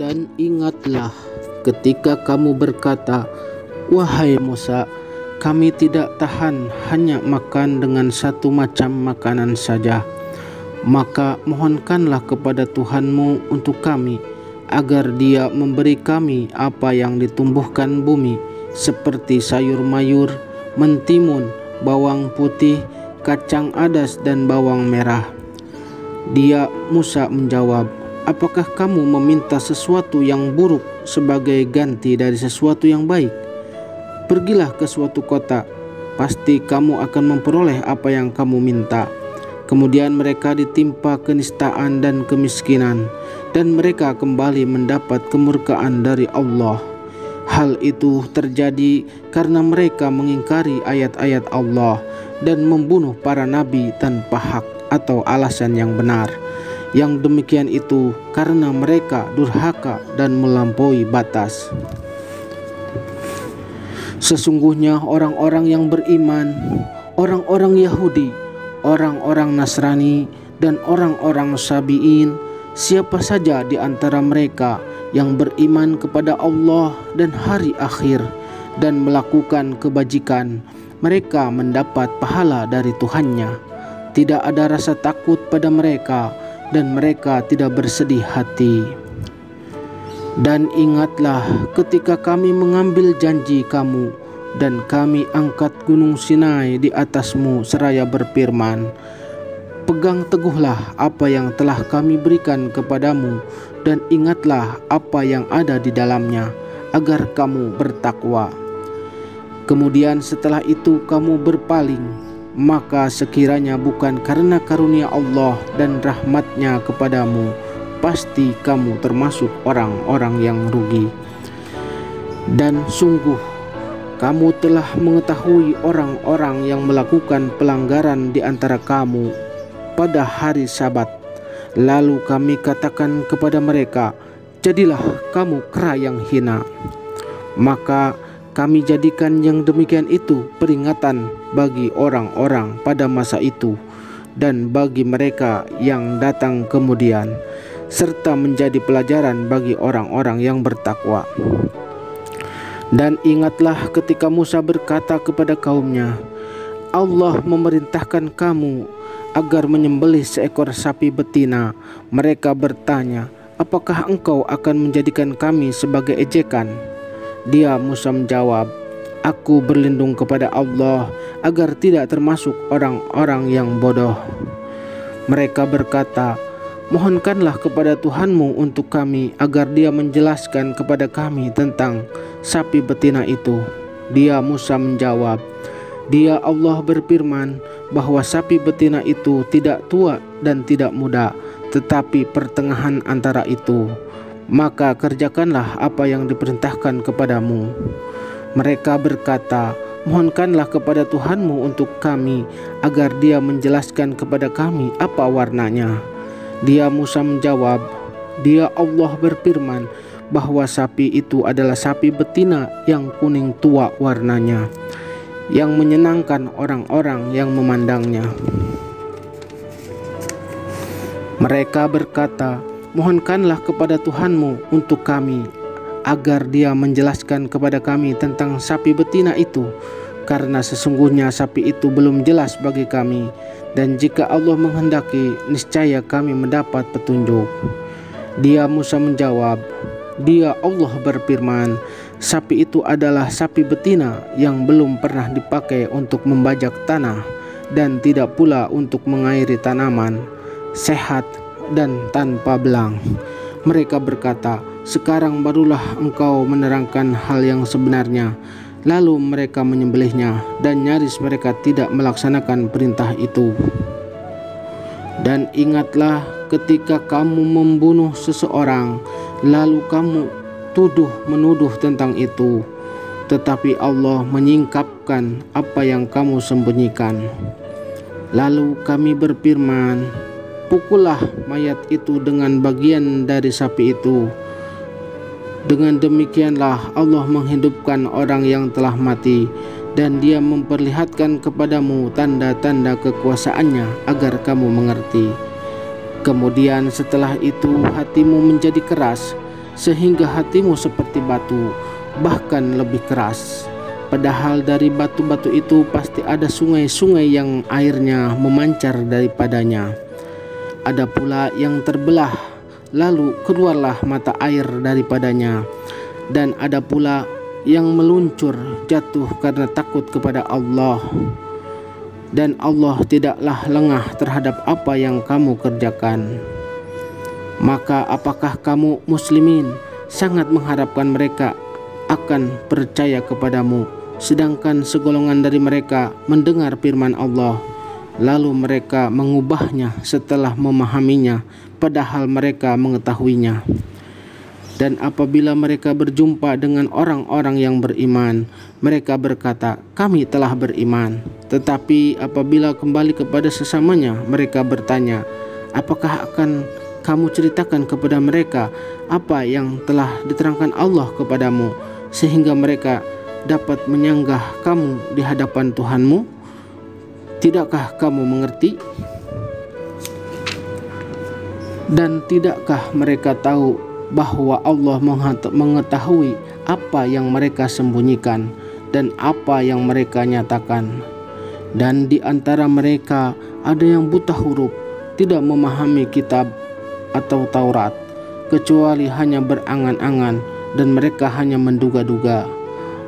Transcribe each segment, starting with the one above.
Dan ingatlah ketika kamu berkata, "Wahai Musa, kami tidak tahan hanya makan dengan satu macam makanan saja. Maka mohonkanlah kepada Tuhanmu untuk kami, agar Dia memberi kami apa yang ditumbuhkan bumi, seperti sayur mayur, mentimun, bawang putih, kacang adas dan bawang merah." Dia Musa menjawab, "Apakah kamu meminta sesuatu yang buruk sebagai ganti dari sesuatu yang baik? Pergilah ke suatu kota, pasti kamu akan memperoleh apa yang kamu minta." Kemudian mereka ditimpa kenistaan dan kemiskinan, dan mereka kembali mendapat kemurkaan dari Allah. Hal itu terjadi karena mereka mengingkari ayat-ayat Allah dan membunuh para nabi tanpa hak atau alasan yang benar. Yang demikian itu karena mereka durhaka dan melampaui batas. Sesungguhnya orang-orang yang beriman, orang-orang Yahudi, orang-orang Nasrani, dan orang-orang Sabi'in, siapa saja di antara mereka yang beriman kepada Allah dan hari akhir dan melakukan kebajikan, mereka mendapat pahala dari Tuhannya. Tidak ada rasa takut pada mereka, dan mereka tidak bersedih hati. Dan ingatlah ketika kami mengambil janji kamu, dan kami angkat gunung Sinai di atasmu seraya berfirman, "Pegang teguhlah apa yang telah kami berikan kepadamu, dan ingatlah apa yang ada di dalamnya, agar kamu bertakwa." Kemudian setelah itu kamu berpaling, maka sekiranya bukan karena karunia Allah dan rahmatnya kepadamu, pasti kamu termasuk orang-orang yang rugi. Dan sungguh kamu telah mengetahui orang-orang yang melakukan pelanggaran di antara kamu pada hari Sabat. Lalu kami katakan kepada mereka, "Jadilah kamu kera yang hina." Maka kami jadikan yang demikian itu peringatan bagi orang-orang pada masa itu dan bagi mereka yang datang kemudian, serta menjadi pelajaran bagi orang-orang yang bertakwa. Dan ingatlah ketika Musa berkata kepada kaumnya, "Allah memerintahkan kamu agar menyembelih seekor sapi betina." Mereka bertanya, "Apakah engkau akan menjadikan kami sebagai ejekan?" Dia Musa menjawab, "Aku berlindung kepada Allah agar tidak termasuk orang-orang yang bodoh." Mereka berkata, "Mohonkanlah kepada Tuhanmu untuk kami agar Dia menjelaskan kepada kami tentang sapi betina itu." Dia Musa menjawab, "Dia Allah berfirman bahwa sapi betina itu tidak tua dan tidak muda, tetapi pertengahan antara itu. Maka kerjakanlah apa yang diperintahkan kepadamu." Mereka berkata, "Mohonkanlah kepada Tuhanmu untuk kami agar Dia menjelaskan kepada kami apa warnanya." Dia Musa menjawab, "Dia Allah berfirman bahwa sapi itu adalah sapi betina yang kuning tua warnanya, yang menyenangkan orang-orang yang memandangnya." Mereka berkata, "Mohonkanlah kepada Tuhanmu untuk kami agar Dia menjelaskan kepada kami tentang sapi betina itu, karena sesungguhnya sapi itu belum jelas bagi kami, dan jika Allah menghendaki, niscaya kami mendapat petunjuk." Dia Musa menjawab, "Dia Allah berfirman, sapi itu adalah sapi betina yang belum pernah dipakai untuk membajak tanah, dan tidak pula untuk mengairi tanaman, sehat dan tanpa belang." Mereka berkata, "Sekarang barulah engkau menerangkan hal yang sebenarnya." Lalu mereka menyembelihnya, dan nyaris mereka tidak melaksanakan perintah itu. Dan ingatlah ketika kamu membunuh seseorang, lalu kamu menuduh tentang itu, tetapi Allah menyingkapkan apa yang kamu sembunyikan. Lalu kami berfirman, "Pukullah mayat itu dengan bagian dari sapi itu." Dengan demikianlah Allah menghidupkan orang yang telah mati, dan Dia memperlihatkan kepadamu tanda-tanda kekuasaannya agar kamu mengerti. Kemudian setelah itu hatimu menjadi keras, sehingga hatimu seperti batu, bahkan lebih keras. Padahal dari batu-batu itu pasti ada sungai-sungai yang airnya memancar daripadanya. Ada pula yang terbelah, lalu keluarlah mata air daripadanya. Dan ada pula yang meluncur jatuh karena takut kepada Allah. Dan Allah tidaklah lengah terhadap apa yang kamu kerjakan. Maka apakah kamu muslimin sangat mengharapkan mereka akan percaya kepadamu, sedangkan segolongan dari mereka mendengar firman Allah, lalu mereka mengubahnya setelah memahaminya, padahal mereka mengetahuinya. Dan apabila mereka berjumpa dengan orang-orang yang beriman, mereka berkata, kami telah beriman. Tetapi apabila kembali kepada sesamanya, mereka bertanya, apakah akan kamu ceritakan kepada mereka apa yang telah diterangkan Allah kepadamu, sehingga mereka dapat menyanggah kamu di hadapan Tuhanmu? Tidakkah kamu mengerti? Dan tidakkah mereka tahu bahwa Allah mengetahui apa yang mereka sembunyikan dan apa yang mereka nyatakan? Dan di antara mereka ada yang buta huruf, tidak memahami kitab atau Taurat, kecuali hanya berangan-angan, dan mereka hanya menduga-duga.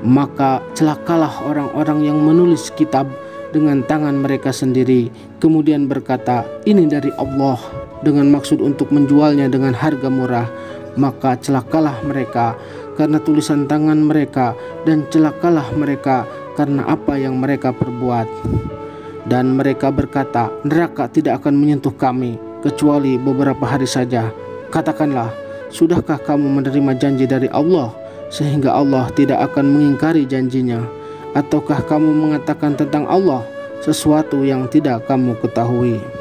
Maka celakalah orang-orang yang menulis kitab dengan tangan mereka sendiri, kemudian berkata, ini dari Allah, dengan maksud untuk menjualnya dengan harga murah. Maka celakalah mereka karena tulisan tangan mereka, dan celakalah mereka karena apa yang mereka perbuat. Dan mereka berkata, neraka tidak akan menyentuh kami kecuali beberapa hari saja. Katakanlah, sudahkah kamu menerima janji dari Allah sehingga Allah tidak akan mengingkari janjinya? Ataukah kamu mengatakan tentang Allah sesuatu yang tidak kamu ketahui?